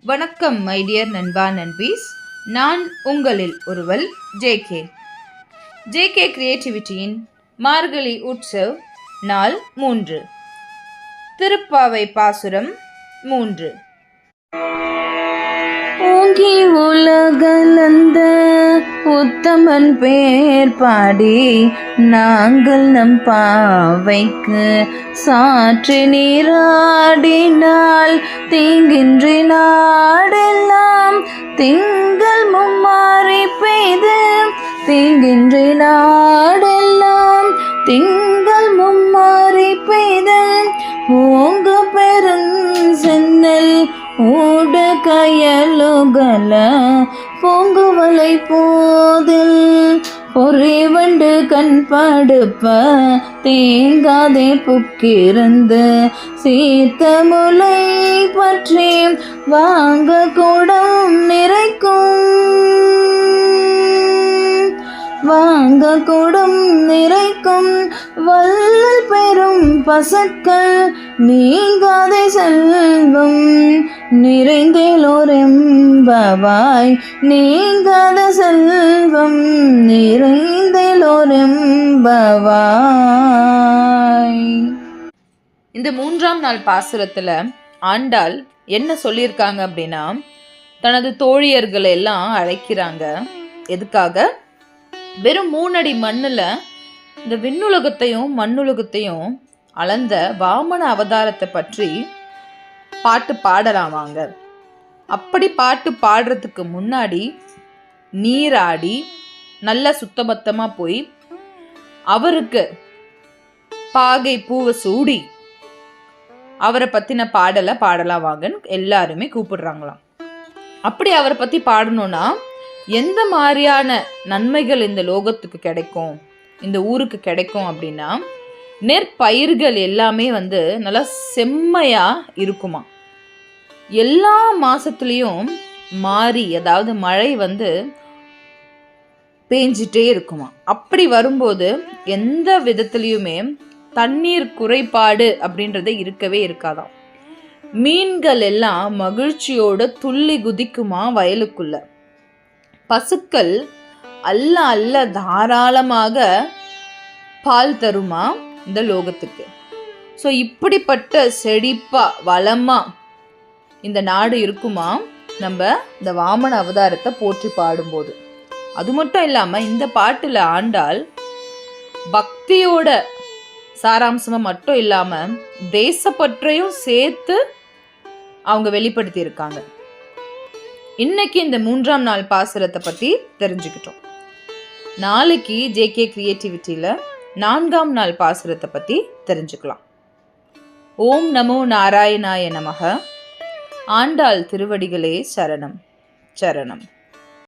வணக்கம் my dear நண்பா நண்பீஸ். நான் உங்களில் ஒருவள் ஜே.கே. கிரியேட்டிவிட்டியின் மார்கழி உற்சவ் நாள் 3. திருப்பாவை பாசுரம் 3. ஓங்கி உலகளந்த உத்தமன் பேர் பாடி நாங்கள் நம் பாவைக்கு சாற்று நீராடினால் தீங்கின்றி நாடெல்லாம் திங்கள் மும்மாறி பெய்து தீங்கின்றி நாடெல்லாம் திங்கள் மும்மாறி பெய்து ஓங்க பெருஞ்சென்னல் ஊடு கயலுகல பொங்குவலை போதில் பொறிவண்டு கண் படுப்ப தேங்காதே புக்கிருந்து சீத்த முலை பற்றி வாங்க கூடம் நிறைக்கும் வள்ளல் பெரும் பசக்கள் நீங்காதே செல்வம் நிறைந்தேலோரெம்பவாய் நீங்காத செல்வம் நிறைந்தேலோரெம்பவாய். இந்த 3ஆம் நாள் பாசுரத்துல ஆண்டாள் என்ன சொல்லியிருக்காங்க அப்படின்னா, தனது தோழியர்களை எல்லாம் அழைக்கிறாங்க. எதுக்காக? வெறும் 3 அடி மண்ணுல இந்த விண்ணுலகத்தையும் மண்ணுலகத்தையும் அளந்த வாமன அவதாரத்தை பற்றி பாட்டு பாடலாம் வாங்க. அப்படி பாட்டு பாடுறதுக்கு முன்னாடி நீராடி நல்ல சுத்தபத்தமா போய் அவருக்கு பாகை பூவை சூடி அவரை பத்தின பாடலை பாடலாம் வாங்கன்னு எல்லாருமே கூப்பிடுறாங்களாம். அப்படி அவரை பத்தி பாடணும்னா எந்த மாதிரியான நன்மைகள் இந்த லோகத்துக்கு கிடைக்கும், இந்த ஊருக்கு கிடைக்கும் அப்படின்னா, நெற்பயிர்கள் எல்லாமே நல்லா செம்மையா இருக்குமா. எல்லா மாசத்துலயும் மாறி, அதாவது மழை பேஞ்சிட்டே இருக்குமா. அப்படி வரும்போது எந்த விதத்துலயுமே தண்ணீர் குறைபாடு அப்படின்றது இருக்கவே இருக்காதாம். மீன்கள் எல்லாம் மகிழ்ச்சியோட துள்ளி குதிக்குமா வயலுக்குள்ள. பசுக்கள் அல்ல தாராளமாக பால் தருமா இந்த லோகத்துக்கு. ஸோ இப்படிப்பட்ட செழிப்பா வளமா இந்த நாடு இருக்குமா நம்ம இந்த வாமன அவதாரத்தை போற்றி பாடும்போது. அது மட்டும் இல்லாம இந்த பாட்டுல ஆண்டாள் பக்தியோட சாராம்சமா மட்டும் இல்லாம தேசப்பற்றையும் சேர்த்து அவங்க வெளிப்படுத்தி இருக்காங்க. இன்னைக்கு இந்த 3ஆம் நாள் பாசுரத்தை பத்தி தெரிஞ்சுக்கிட்டோம். நாளைக்கு ஜே.கே. கிரியேட்டிவிட்டியில 4ஆம் நாள் பாசுரத்தை பத்தி தெரிஞ்சுக்கலாம். ஓம் நமோ நாராயணாய நமக. ஆண்டாள் திருவடிகளே சரணம் சரணம்.